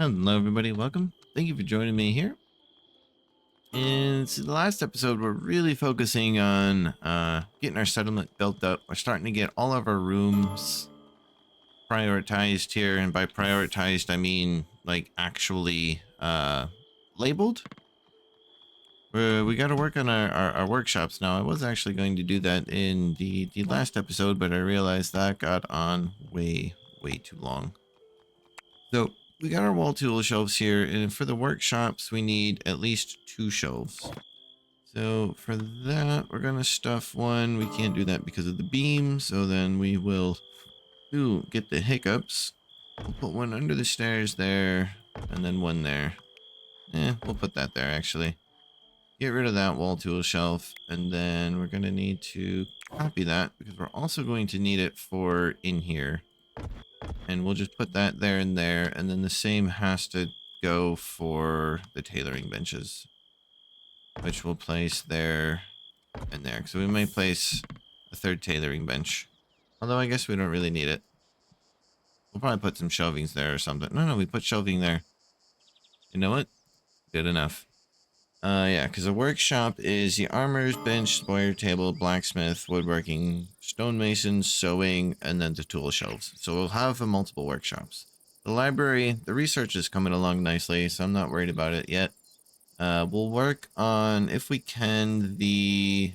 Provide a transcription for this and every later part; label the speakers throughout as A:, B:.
A: Hello, everybody. Welcome. Thank you for joining me here. In the last episode, we're really focusing on getting our settlement built up. We're starting to get all of our rooms prioritized here, and by prioritized, I mean like actually labeled. We got to work on our workshops now. I was actually going to do that in the last episode, but I realized that got on way too long. So we got our wall tool shelves here, and for the workshops, we need at least 2 shelves. So for that, we're gonna stuff one. We can't do that because of the beam, so then we will get the hiccups. We'll put one under the stairs there, and then one there. We'll put that there actually. Get rid of that wall tool shelf, and then we're gonna need to copy that because we're also going to need it for in here. And we'll just put that there and there, and then the same has to go for the tailoring benches, which we'll place there and there. So we may place a third tailoring bench, although I guess we don't really need it. We'll probably put some shelvings there or something. No, we put shelving there. You know what? Good enough. Yeah, because a workshop is the armorer's bench, spoiler table, blacksmith, woodworking, stonemason, sewing, and then the tool shelves. So we'll have multiple workshops. The library, the research is coming along nicely, so I'm not worried about it yet. We'll work on, if we can, the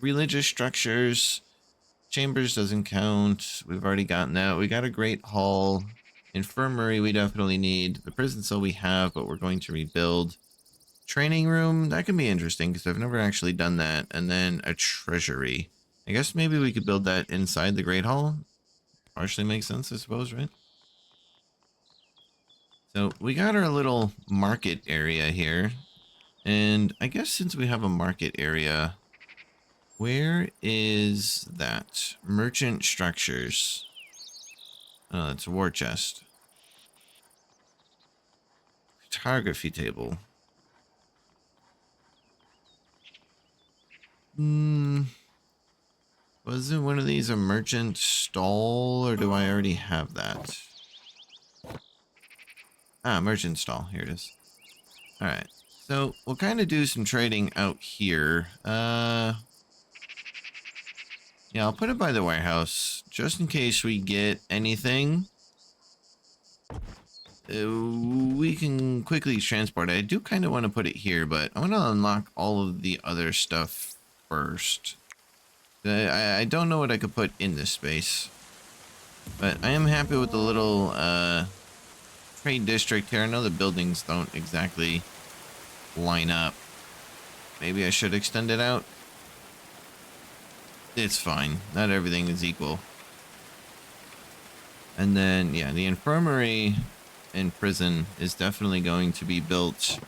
A: religious structures. Chambers doesn't count. We've already gotten that. We got a great hall. Infirmary we definitely need. The prison cell we have, but we're going to rebuild. Training room, that can be interesting because I've never actually done that. And then a treasury. I guess maybe we could build that inside the Great Hall. Partially makes sense, I suppose, right? So we got our little market area here. And I guess since we have a market area, where is that? Merchant structures. Oh, it's a war chest. Photography table. Wasn't one of these a merchant stall, or do I already have that? Ah, merchant stall. Here it is. Alright. So, we'll kind of do some trading out here. Yeah, I'll put it by the warehouse, just in case we get anything. We can quickly transport it. I do kind of want to put it here, but I want to unlock all of the other stuff first. I don't know what I could put in this space, but I am happy with the little trade district here. I know the buildings don't exactly line up. Maybe I should extend it out. It's fine. Not everything is equal. And then, yeah, the infirmary and prison is definitely going to be built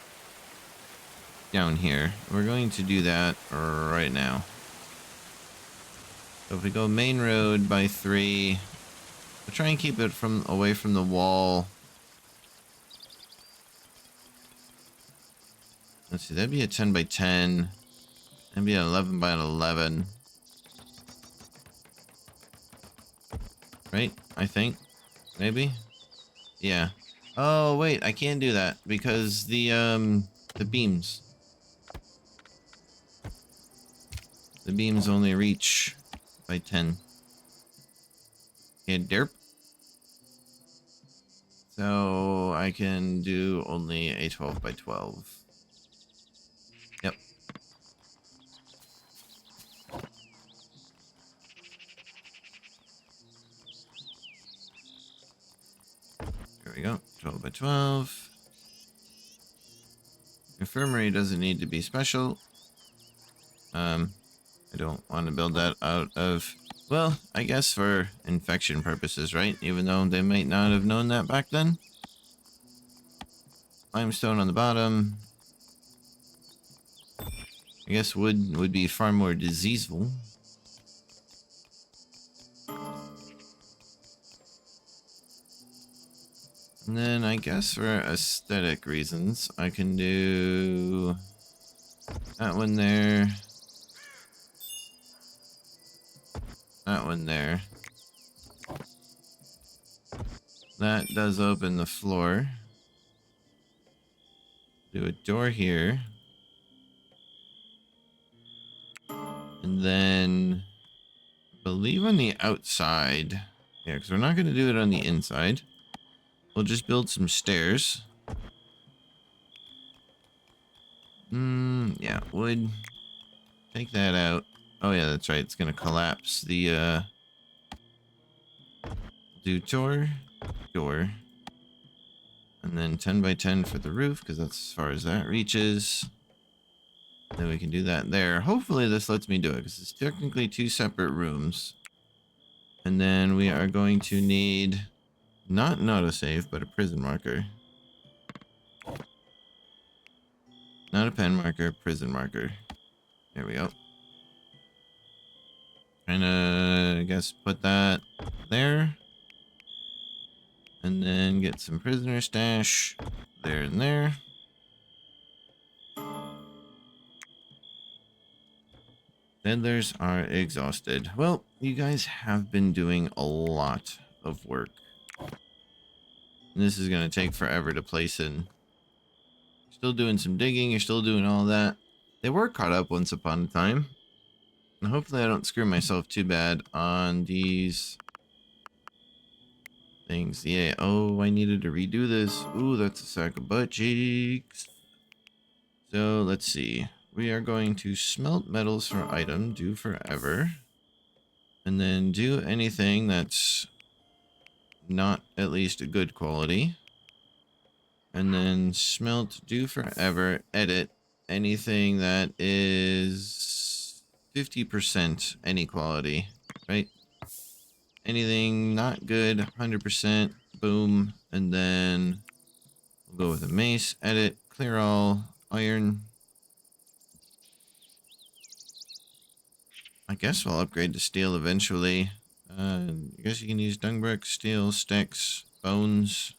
A: down here. We're going to do that right now. So if we go main road by 3, we'll try and keep it away from the wall. Let's see, that'd be a 10 by 10. That'd be an 11 by 11. Right? I think. Maybe? Yeah. Oh, wait, I can't do that because the beams. The beams only reach by 10. Yeah, derp. So I can do only a 12 by 12. Yep. There we go. 12 by 12. Infirmary doesn't need to be special. I don't want to build that out of, well, I guess for infection purposes, right? Even though they might not have known that back then. Limestone on the bottom. I guess wood would be far more diseaseful. And then I guess for aesthetic reasons, I can do that one there. That one there. That does open the floor. Do a door here. And then I believe on the outside. Yeah, because we're not going to do it on the inside. We'll just build some stairs. Yeah, wood. Take that out. Oh yeah, that's right. It's going to collapse the do door. And then 10 by 10 for the roof, because that's as far as that reaches. Then we can do that there. Hopefully this lets me do it, because it's technically 2 separate rooms. And then we are going to need not an autosave, but a prison marker. Not a pen marker, prison marker. There we go. Kind of, I guess, put that there. And then get some prisoner stash there and there. Peddlers are exhausted. Well, you guys have been doing a lot of work. And this is going to take forever to place in. Still doing some digging, you're still doing all that. They were caught up once upon a time. And hopefully I don't screw myself too bad on these things. Yeah, oh, I needed to redo this. Ooh, that's a sack of butt cheeks. So, let's see. We are going to smelt metals for item, do forever. And then do anything that's not at least a good quality. And then smelt, do forever, edit anything that is 50% any quality, right? Anything not good, 100%, boom. And then we'll go with a mace, edit, clear all, iron. I guess we'll upgrade to steel eventually. I guess you can use dung brick, steel, sticks, bones.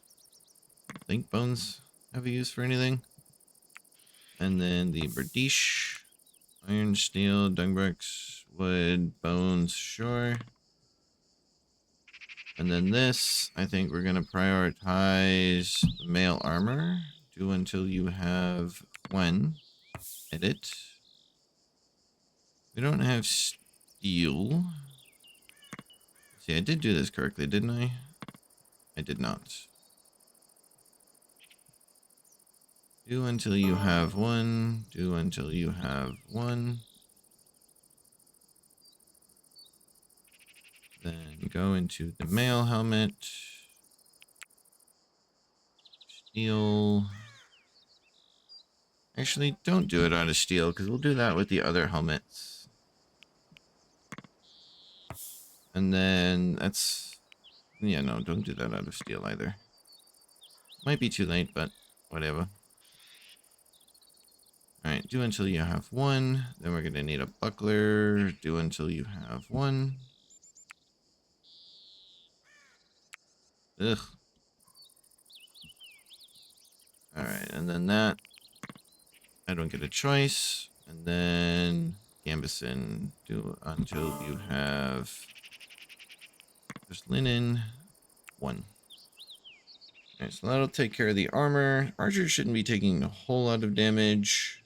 A: I think bones have a use for anything. And then the Berdish. Iron, steel, dung bricks, wood, bones, sure. And then this, I think we're going to prioritize the mail armor. Do until you have one. Edit. We don't have steel. See, I did do this correctly, didn't I? I did not. Do until you have one. Do until you have one. Then go into the mail helmet. Steel. Actually, don't do it out of steel, because we'll do that with the other helmets. And then that's... Yeah, no, don't do that out of steel either. Might be too late, but whatever. Alright, do until you have one. Then we're going to need a buckler. Do until you have one. Ugh. Alright, and then that. I don't get a choice. And then Gambison. Do until you have just linen. One. Alright, so that'll take care of the armor. Archers shouldn't be taking a whole lot of damage.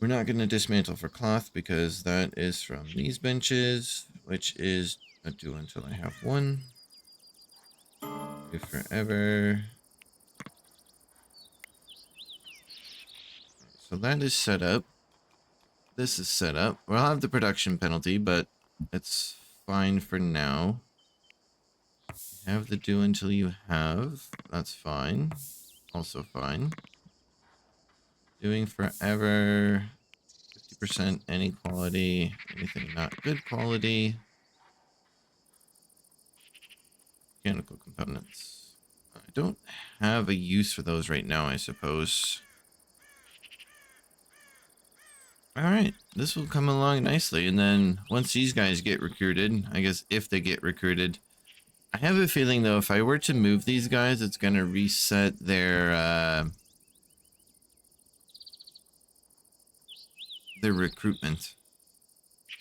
A: We're not going to dismantle for cloth because that is from these benches, which is do until I have one. Do forever. So that is set up. This is set up. We'll have the production penalty, but it's fine for now. Have the do until you have. That's fine. Also fine. Doing forever. 50% any quality. Anything not good quality. Mechanical components. I don't have a use for those right now, I suppose. Alright, this will come along nicely. And then once these guys get recruited, I guess if they get recruited, I have a feeling though, if I were to move these guys, it's going to reset their recruitment.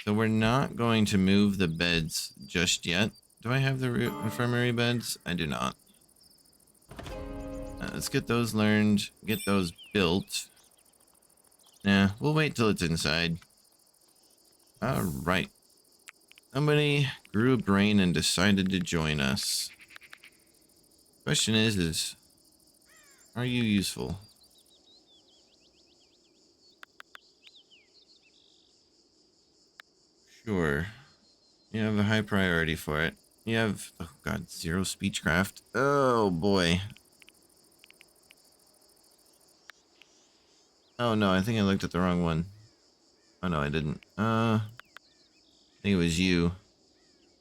A: So we're not going to move the beds just yet. Do I have the infirmary beds? I do not. Let's get those learned, get those built. Nah, we'll wait till it's inside. All right. Somebody grew a brain and decided to join us. Question is are you useful? Sure. You have a high priority for it. You have, oh god, 0 speechcraft. Oh boy. Oh no, I think I looked at the wrong one. Oh no, I didn't. I think it was you.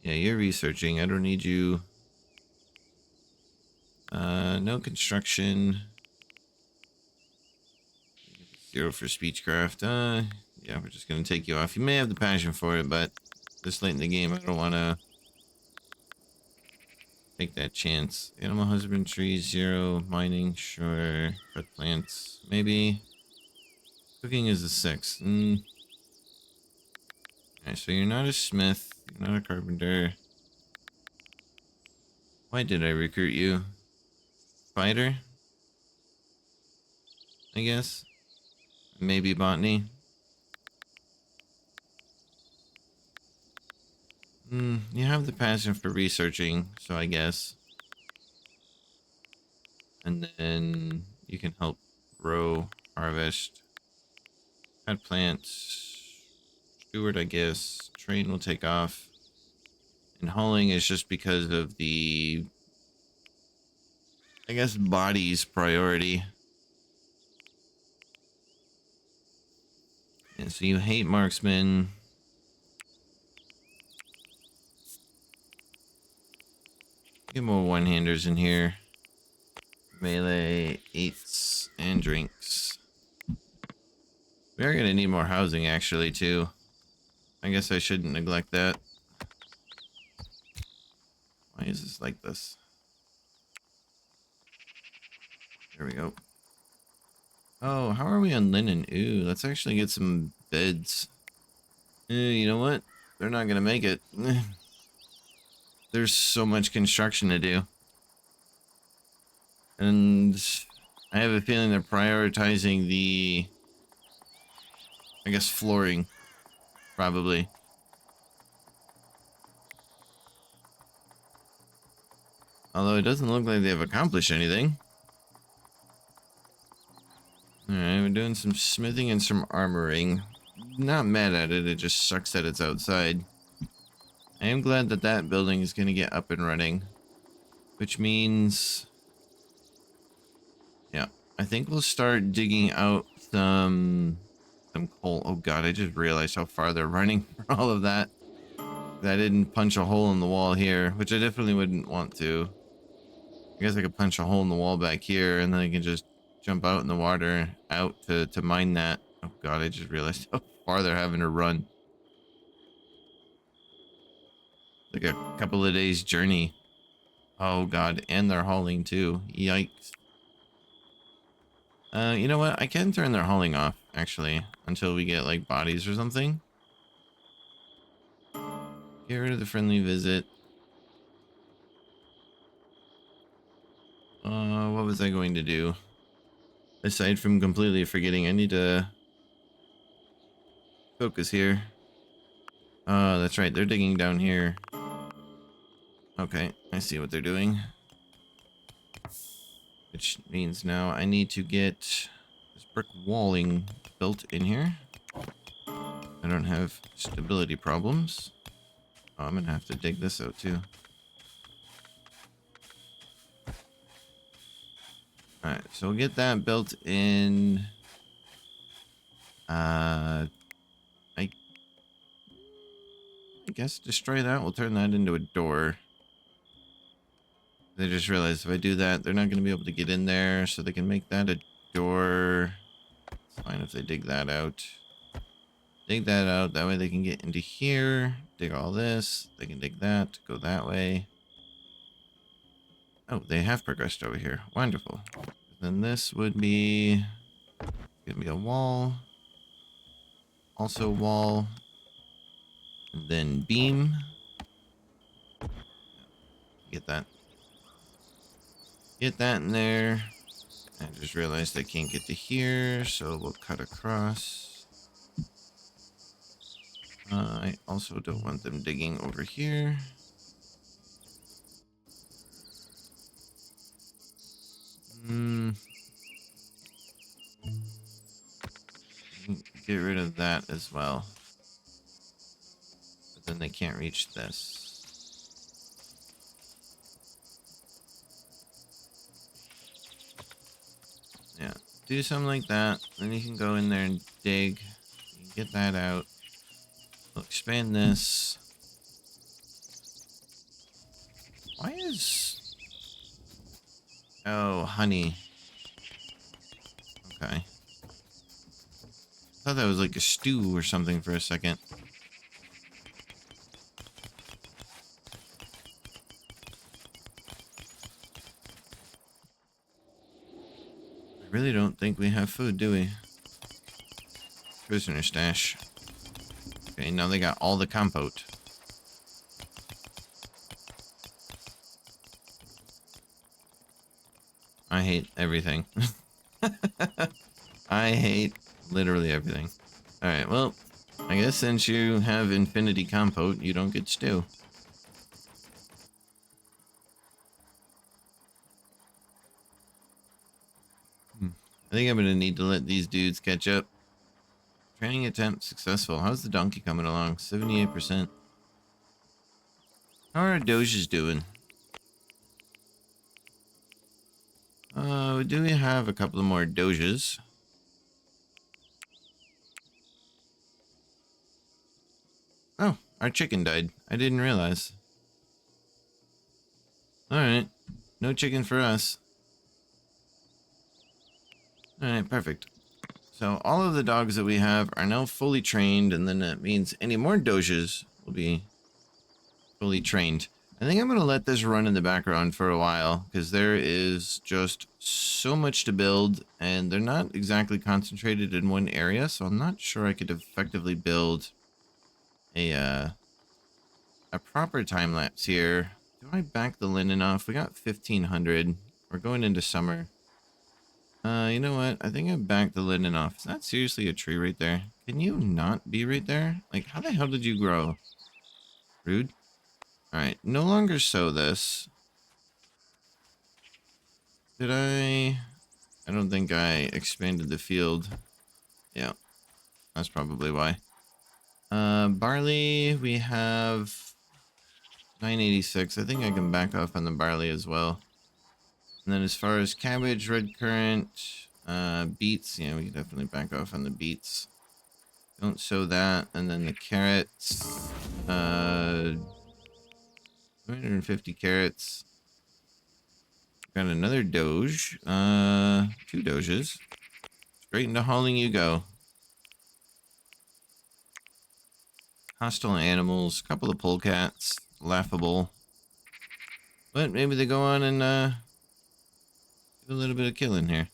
A: Yeah, you're researching. I don't need you. No construction. 0 for speechcraft. Yeah, we're just gonna take you off. You may have the passion for it, but this late in the game, I don't want to take that chance. Animal husbandry, 0. Mining, sure. Cut plants, maybe. Cooking is a 6. Alright, so you're not a smith. You're not a carpenter. Why did I recruit you? Fighter? I guess. Maybe botany. You have the passion for researching, so I guess. And then you can help grow, harvest, cut plants, steward, I guess. Train will take off. And hauling is just because of the, I guess, body's priority. And so you hate marksmen. Get more one-handers in here. Melee, eats, and drinks. We are gonna need more housing, actually, too. I guess I shouldn't neglect that. Why is this like this? There we go. Oh, how are we on linen? Ooh, let's actually get some beds. You know what? They're not gonna make it. There's so much construction to do. And I have a feeling they're prioritizing the, I guess, flooring, probably. Although it doesn't look like they've accomplished anything. Alright, we're doing some smithing and some armoring. Not mad at it, it just sucks that it's outside. I am glad that that building is going to get up and running. Which means... yeah, I think we'll start digging out some coal. Oh god, I just realized how far they're running for all of that. I didn't punch a hole in the wall here, which I definitely wouldn't want to. I guess I could punch a hole in the wall back here, and then I can just jump out in the water out to mine that. Oh god, I just realized how far they're having to run. Like a couple of days journey. Oh god, and they're hauling too. Yikes. You know what? I can turn their hauling off, actually, until we get like bodies or something. Get rid of the friendly visit. What was I going to do? Aside from completely forgetting, I need to focus here. Oh, that's right. They're digging down here. Okay, I see what they're doing. Which means now I need to get this brick walling built in here. I don't have stability problems. Oh, I'm gonna have to dig this out too. Alright, so we'll get that built in. I guess destroy that. We'll turn that into a door. I just realized if I do that, they're not going to be able to get in there, so they can make that a door. It's fine if they dig that out. Dig that out. That way they can get into here. Dig all this. They can dig that. Go that way. Oh, they have progressed over here. Wonderful. Then this would be gonna be a wall. Also wall. And then beam. Get that. Get that in there. I just realized I can't get to here, so we'll cut across. I also don't want them digging over here. Get rid of that as well. But then they can't reach this. Yeah, do something like that. Then you can go in there and dig. You can get that out. We'll expand this. Why is... Oh, honey. Okay. I thought that was like a stew or something for a second. I really don't think we have food, do we? Prisoner stash. Okay, now they got all the compote. I hate everything. I hate literally everything. Alright, well, I guess since you have infinity compote, you don't get stew. I think I'm gonna need to let these dudes catch up. Training attempt successful. How's the donkey coming along? 78%. How are our doges doing? Do we have a couple of more doges? Oh, our chicken died. I didn't realize. Alright. No chicken for us. Alright, perfect. So all of the dogs that we have are now fully trained, and then that means any more doges will be fully trained. I think I'm going to let this run in the background for a while, because there is just so much to build, and they're not exactly concentrated in one area, so I'm not sure I could effectively build a proper time lapse here. Do I back the linen off? We got 1,500. We're going into summer. You know what? I think I backed the linen off. Is that seriously a tree right there? Can you not be right there? Like, how the hell did you grow? Rude. Alright, no longer sow this. Did I don't think I expanded the field. Yeah, that's probably why. Barley, we have 986. I think I can back off on the barley as well. And then as far as cabbage, red currant, beets, yeah, we can definitely back off on the beets. Don't sow that. And then the carrots, 250 carrots. Got another doge, 2 doges. Straight into hauling you go. Hostile animals, couple of polecats, laughable. But maybe they go on and do a little bit of killing here.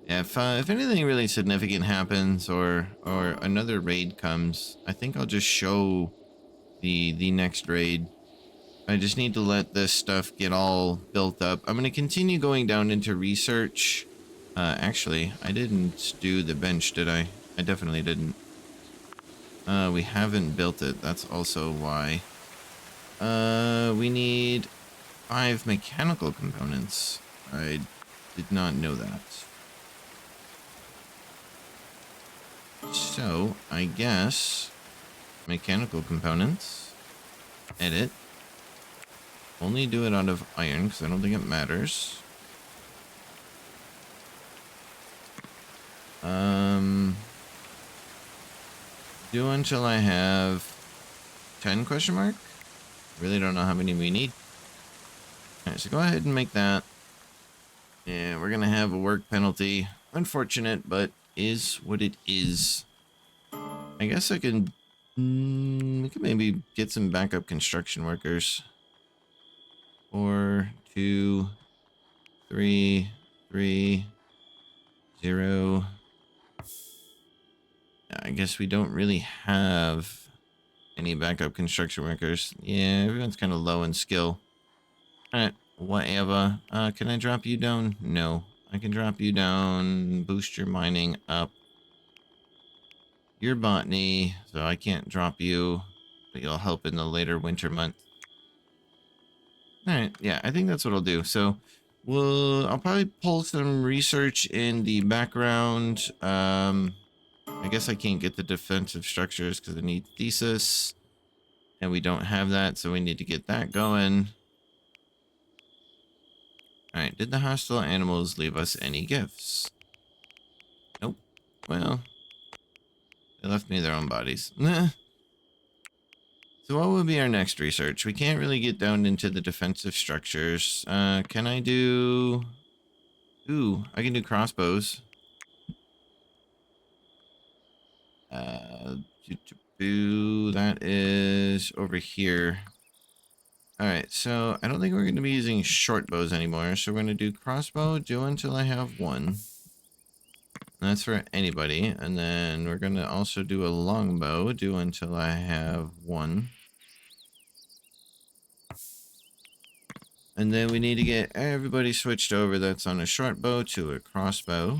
A: Yeah, if anything really significant happens or another raid comes, I think I'll just show the next raid. I just need to let this stuff get all built up. I'm going to continue going down into research. Actually, I didn't do the bench, did I? I definitely didn't. We haven't built it. That's also why. We need 5 mechanical components. I did not know that. So, I guess mechanical components. Edit. Only do it out of iron because I don't think it matters. Do until I have 10 question mark? Really don't know how many we need. Alright, so go ahead and make that. Yeah, we're gonna have a work penalty. Unfortunate, but is what it is. I guess I can... we could maybe get some backup construction workers. 4, 2, 3, 3, 0. I guess we don't really have any backup construction workers. Yeah, everyone's kind of low in skill. Alright, whatever. Can I drop you down? No. I can drop you down, boost your mining up. Your botany, so I can't drop you, but you'll help in the later winter months. Alright, yeah, I think that's what I'll do. So I'll probably pull some research in the background. I guess I can't get the defensive structures because I need thesis. And we don't have that, so we need to get that going. Alright, did the hostile animals leave us any gifts? Nope. Well, they left me their own bodies. So what would be our next research? We can't really get down into the defensive structures. Can I do... Ooh, I can do crossbows. That is over here. Alright, so I don't think we're going to be using short bows anymore. So we're going to do crossbow, do until I have one. That's for anybody. And then we're going to also do a longbow, do until I have one. And then we need to get everybody switched over that's on a short bow to a crossbow.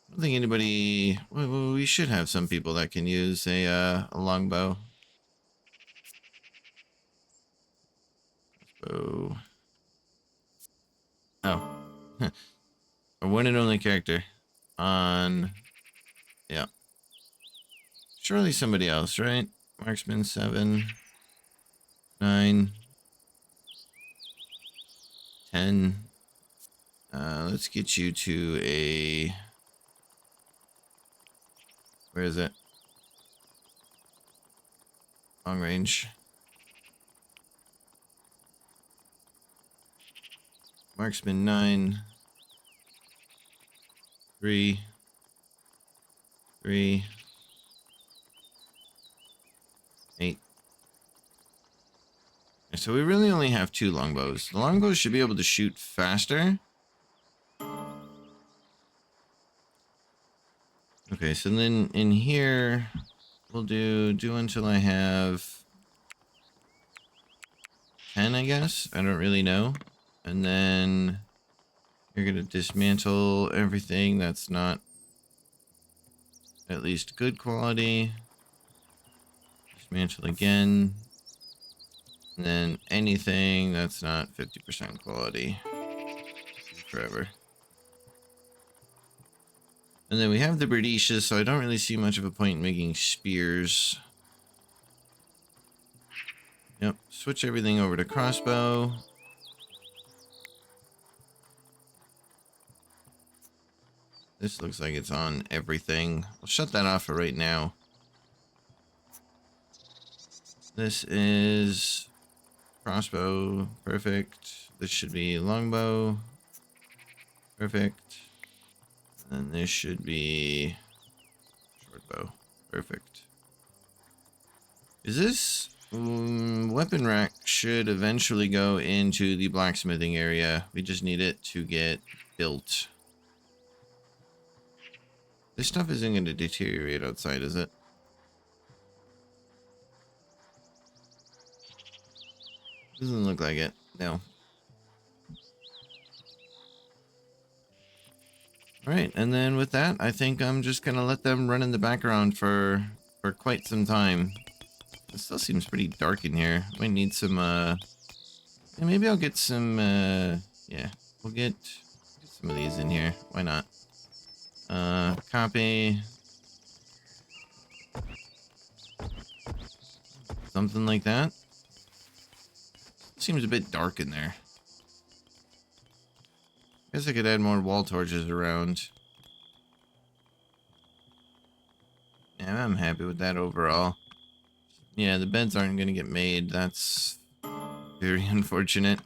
A: I don't think anybody... Well, we should have some people that can use a longbow. Oh. Oh. Our one and only character. On... Yeah. Surely somebody else, right? Marksman 7. 9. 10. Let's get you to a... Where is it? Long range. Marksman 9. 3. 3. 8. So we really only have 2 longbows. The longbows should be able to shoot faster. Okay, so then in here, we'll do until I have 10, I guess. I don't really know. And then you're going to dismantle everything that's not at least good quality. Dismantle again. And then anything that's not 50% quality. Forever. And then we have the Berdicious, so I don't really see much of a point in making spears. Yep, switch everything over to crossbow. This looks like it's on everything. I'll shut that off for right now. This is crossbow, perfect. This should be longbow, perfect. And this should be shortbow, perfect. Is this weapon rack should eventually go into the blacksmithing area. We just need it to get built. This stuff isn't going to deteriorate outside, is it? Doesn't look like it. No. Alright, and then with that, I think I'm just going to let them run in the background for quite some time. It still seems pretty dark in here. Might need some, maybe I'll get some, yeah, we'll get some of these in here. Why not? Copy. Something like that. Seems a bit dark in there. Guess I could add more wall torches around. Yeah, I'm happy with that overall. Yeah, the beds aren't going to get made. That's very unfortunate.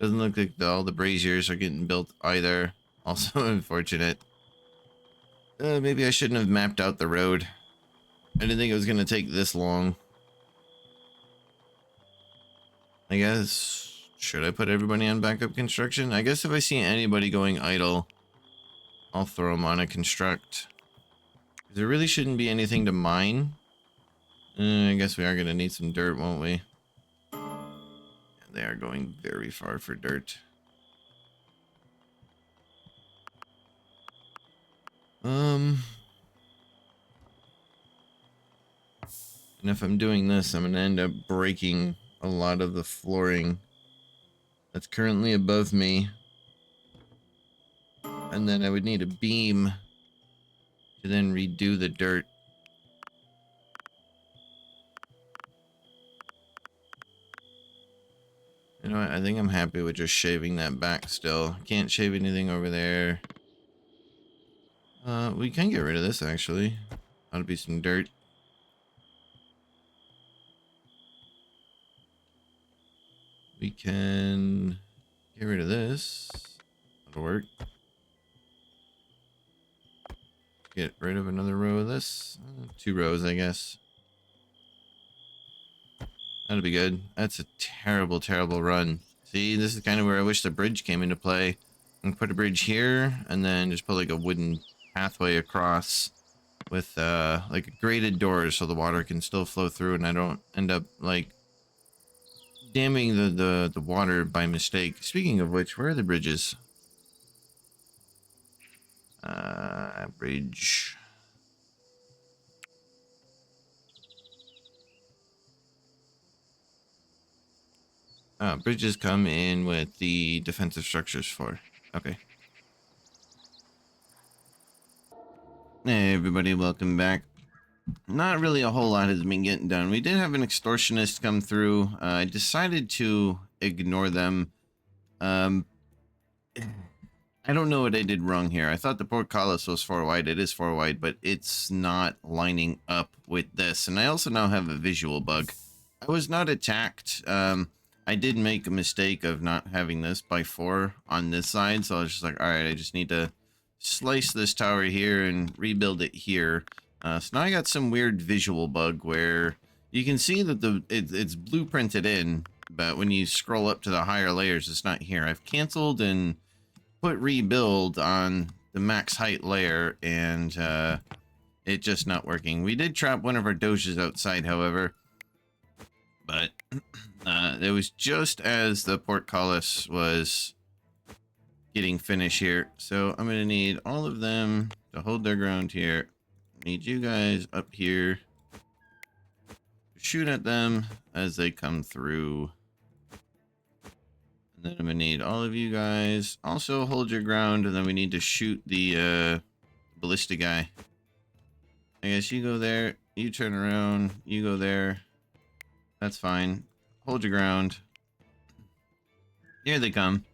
A: Doesn't look like all the braziers are getting built either. Also unfortunate. Maybe I shouldn't have mapped out the road. I didn't think it was going to take this long. I guess, should I put everybody on backup construction? I guess if I see anybody going idle, I'll throw them on a construct. There really shouldn't be anything to mine. I guess we are going to need some dirt, won't we? They are going very far for dirt. And if I'm doing this, I'm going to end up breaking a lot of the flooring that's currently above me. And then I would need a beam to then redo the dirt. You know what? I think I'm happy with just shaving that back still. Can't shave anything over there. We can get rid of this actually. Ought to be some dirt. We can get rid of this. That'll work. Get rid of another row of this. 2 rows, I guess. That'll be good. That's a terrible, terrible run. See, this is kind of where I wish the bridge came into play. And put a bridge here, and then just put like a wooden pathway across with like a grated doors so the water can still flow through, and I don't end up like damming the water by mistake. Speaking of which, where are the bridges? Bridge. Bridges come in with the defensive structures for. Okay. Hey everybody, welcome back. Not really a whole lot has been getting done. We did have an extortionist come through. I decided to ignore them. I don't know what I did wrong here. I thought the portcullis was 4 wide. It is 4 wide, but it's not lining up with this. And I also now have a visual bug. I was not attacked. I did make a mistake of not having this by 4 on this side. So I was just like, all right, I just need to slice this tower here and rebuild it here. So now I got some weird visual bug where you can see that it's blueprinted in, but when you scroll up to the higher layers, it's not here. I've canceled and put rebuild on the max height layer, and it just not working. We did trap one of our doges outside, however, but it was just as the portcullis was getting finished here. So I'm gonna need all of them to hold their ground here. Need you guys up here to shoot at them as they come through. And then I'm gonna need all of you guys also hold your ground, and then we need to shoot the ballista guy. I guess you go there, you turn around, you go there. That's fine. Hold your ground. Here they come.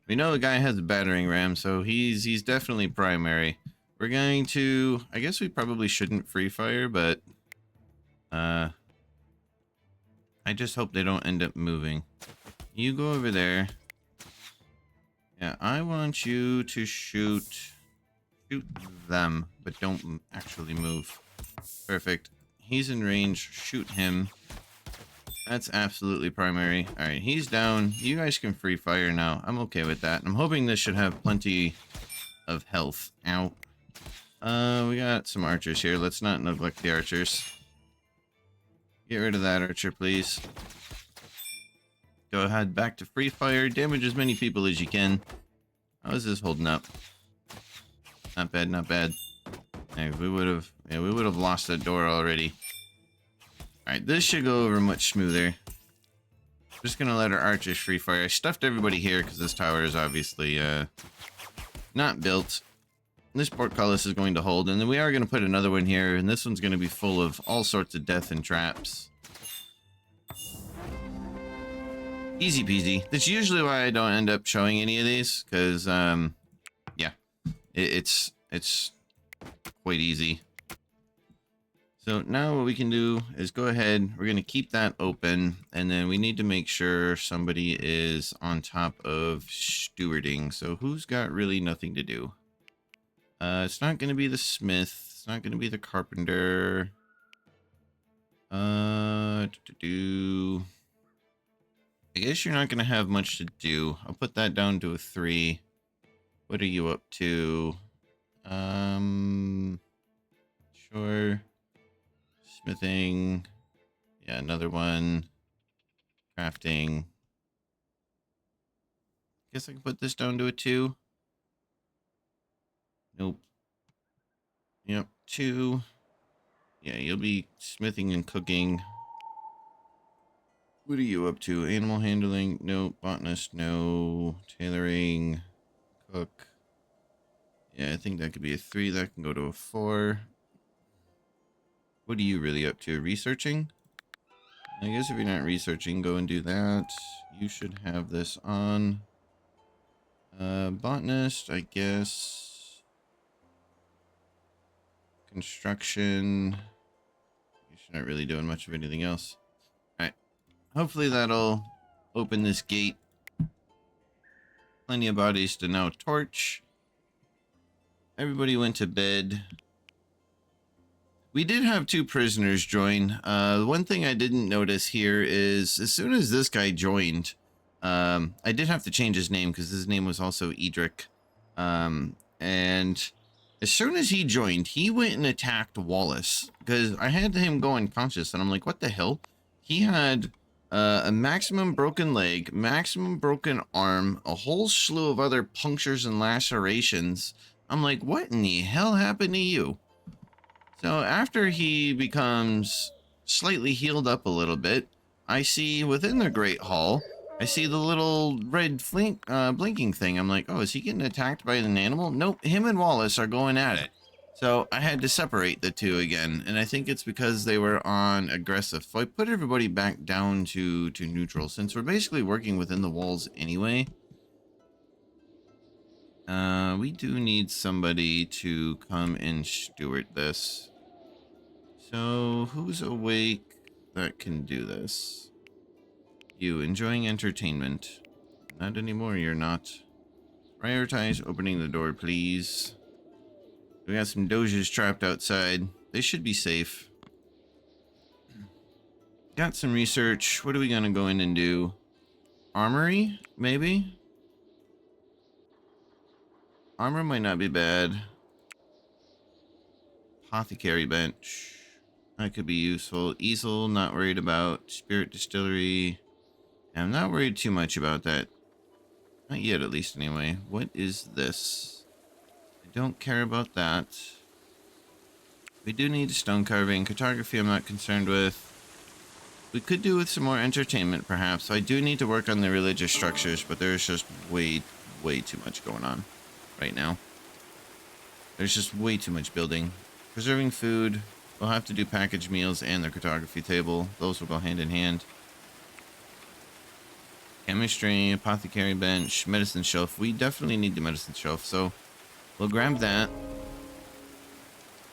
A: We know the guy has a battering ram, so he's definitely primary. We're going to, I guess we probably shouldn't free fire, but I just hope they don't end up moving. You go over there. Yeah, I want you to shoot them, but don't actually move. Perfect. He's in range. Shoot him. That's absolutely primary. All right, he's down. You guys can free fire now. I'm okay with that. I'm hoping this should have plenty of health. Ow. We got some archers here. Let's not neglect the archers. Get rid of that archer, please. Go ahead, back to free fire. Damage as many people as you can. How is this holding up? Not bad, not bad. Hey, we would have lost that door already. All right, this should go over much smoother. Just gonna let our archers free fire. I stuffed everybody here because this tower is obviously not built. This portcullis is going to hold, and then we are going to put another one here, and this one's going to be full of all sorts of death and traps. Easy peasy. That's usually why I don't end up showing any of these, because yeah, it's quite easy. So now what we can do is go ahead, we're going to keep that open, and then we need to make sure somebody is on top of stewarding. So who's got really nothing to do? It's not going to be the smith. It's not going to be the carpenter. I guess you're not going to have much to do. I'll put that down to a 3. What are you up to? Sure. Smithing. Yeah, another one. Crafting. Guess I can put this down to a 2. Nope. Yep, 2. Yeah, you'll be smithing and cooking. What are you up to? Animal handling? No. Botanist? No. Tailoring? Cook? Yeah, I think that could be a 3. That can go to a 4. What are you really up to? Researching? I guess if you're not researching, go and do that. You should have this on. Botanist, I guess. Construction. You're not really doing much of anything else. Alright. Hopefully that'll open this gate. Plenty of bodies to now torch. Everybody went to bed. We did have 2 prisoners join. One thing I didn't notice here is as soon as this guy joined, I did have to change his name because his name was also Edric. And as soon as he joined, he went and attacked Wallace because I had him go unconscious and I'm like, what the hell? He had a maximum broken leg, maximum broken arm, a whole slew of other punctures and lacerations. I'm like, what in the hell happened to you? So after he becomes slightly healed up a little bit, I see within the Great Hall, I see the little red blinking thing. I'm like, oh, is he getting attacked by an animal? Nope, him and Wallace are going at it. So I had to separate the 2 again, and I think it's because they were on aggressive. So I put everybody back down to neutral, since we're basically working within the walls anyway. We do need somebody to come and steward this. So, who's awake that can do this? You, enjoying entertainment. Not anymore, you're not. Prioritize opening the door, please. We got some doges trapped outside. They should be safe. Got some research. What are we gonna go in and do? Armory, maybe? Armor might not be bad. Apothecary bench. That could be useful. Easel, not worried about. Spirit distillery. I'm not worried too much about that. Not yet, at least, anyway. What is this? I don't care about that. We do need stone carving. Cartography I'm not concerned with. We could do with some more entertainment, perhaps. I do need to work on the religious structures, but there's just way too much going on right now. There's just way too much building. Preserving food. We'll have to do packaged meals and the cartography table. Those will go hand in hand. Chemistry, apothecary bench, medicine shelf. We definitely need the medicine shelf, so we'll grab that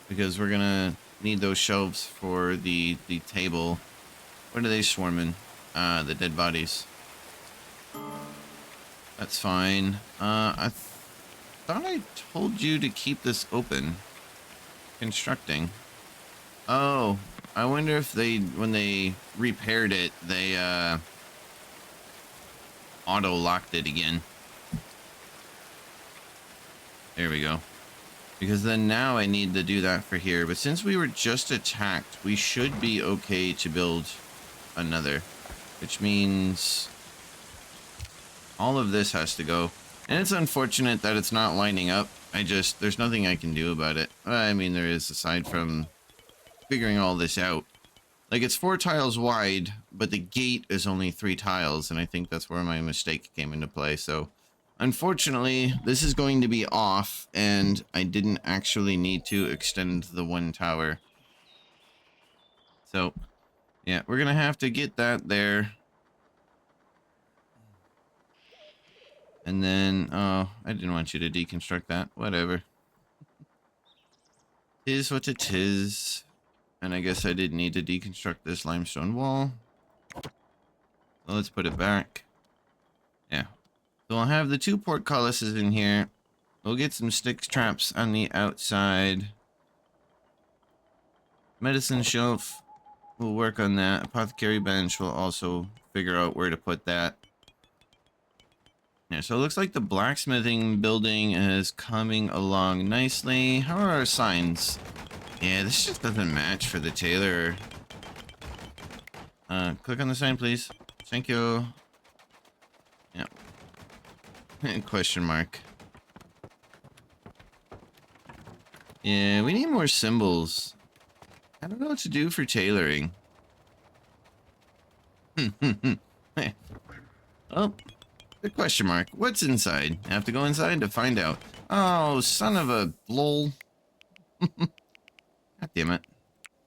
A: because we're gonna need those shelves for the table. What are they swarming? The dead bodies. That's fine. I thought I told you to keep this open. Constructing. Oh, I wonder if they, when they repaired it, they auto-locked it again. There we go. Because then now I need to do that for here. But since we were just attacked, we should be okay to build another. Which means all of this has to go. And it's unfortunate that it's not lining up. There's nothing I can do about it. I mean, there is, aside from figuring all this out. Like, it's 4 tiles wide, but the gate is only 3 tiles, and I think that's where my mistake came into play. So, unfortunately, this is going to be off, and I didn't actually need to extend the 1 tower. So, yeah, we're gonna have to get that there. And then, oh, I didn't want you to deconstruct that. Whatever. Tis what it is. And I guess I did need to deconstruct this limestone wall. So let's put it back. Yeah. So I'll have the 2 portcullises in here. We'll get some stick traps on the outside. Medicine shelf. We'll work on that. Apothecary bench. We'll also figure out where to put that. Yeah, so it looks like the blacksmithing building is coming along nicely. How are our signs? Yeah, this just doesn't match for the tailor. Click on the sign, please. Thank you. Yeah. Question mark. Yeah, we need more symbols. I don't know what to do for tailoring. Oh, the question mark. What's inside? I have to go inside to find out. Oh, son of a lol. God damn it.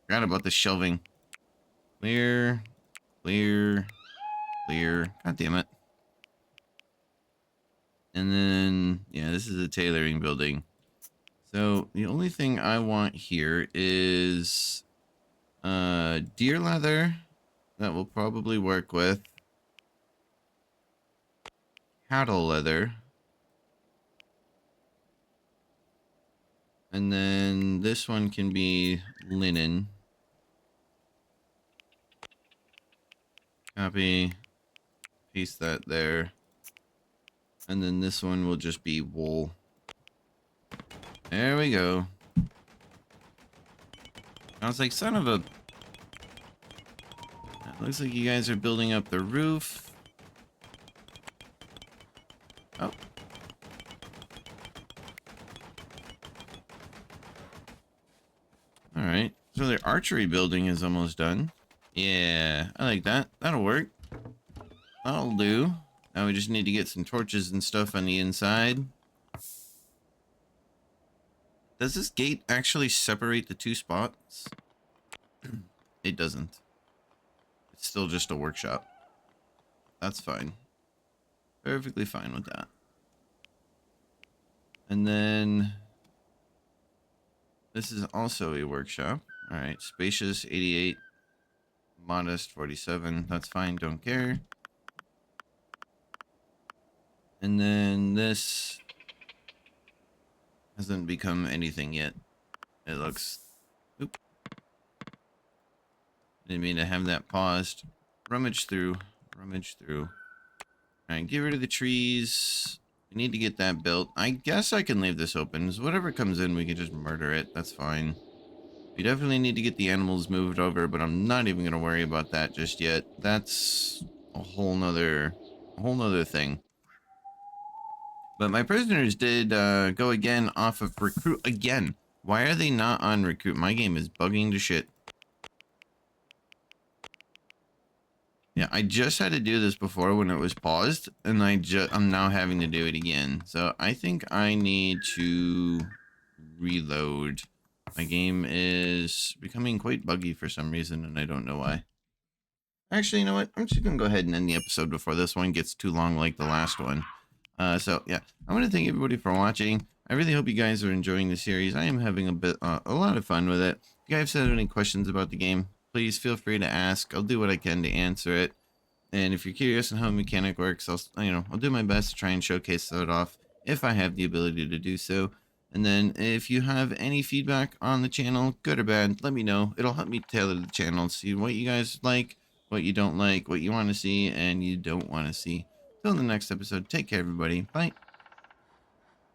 A: Forgot about the shelving. Clear, clear, clear. God damn it. And then, yeah, this is a tailoring building. So the only thing I want here is deer leather. That will probably work with. Cattle leather. And then this one can be linen. Copy. Paste that there. And then this one will just be wool. There we go. I was like, son of a... It looks like you guys are building up the roof. Oh. Alright. So their archery building is almost done. Yeah, I like that. That'll work. That'll do. Now we just need to get some torches and stuff on the inside. Does this gate actually separate the two spots? It doesn't. It's still just a workshop. That's fine. Perfectly fine with that. And then this is also a workshop. All right, spacious 88, modest 47. That's fine, don't care. And then this hasn't become anything yet. It looks... Oop. Didn't mean to have that paused. Rummage through. Rummage through. Alright, get rid of the trees. We need to get that built. I guess I can leave this open. So whatever comes in, we can just murder it. That's fine. We definitely need to get the animals moved over, but I'm not even going to worry about that just yet. That's a whole nother thing. But my prisoners did go again off of recruit again. Why are they not on recruit? My game is bugging to shit. Yeah, I just had to do this before when it was paused, and I'm now having to do it again. So I think I need to reload. My game is becoming quite buggy for some reason, and I don't know why. Actually, you know what? I'm just gonna go ahead and end the episode before this one gets too long like the last one. So yeah, I want to thank everybody for watching. I really hope you guys are enjoying the series. I am having a lot of fun with it. If you guys have any questions about the game, please feel free to ask. I'll do what I can to answer it. And if you're curious on how a mechanic works, I'll do my best to try and showcase that off if I have the ability to do so. And then if you have any feedback on the channel, good or bad, let me know. It'll help me tailor the channel, see what you guys like, what you don't like, what you want to see, and you don't want to see. Till the next episode, take care, everybody. Bye.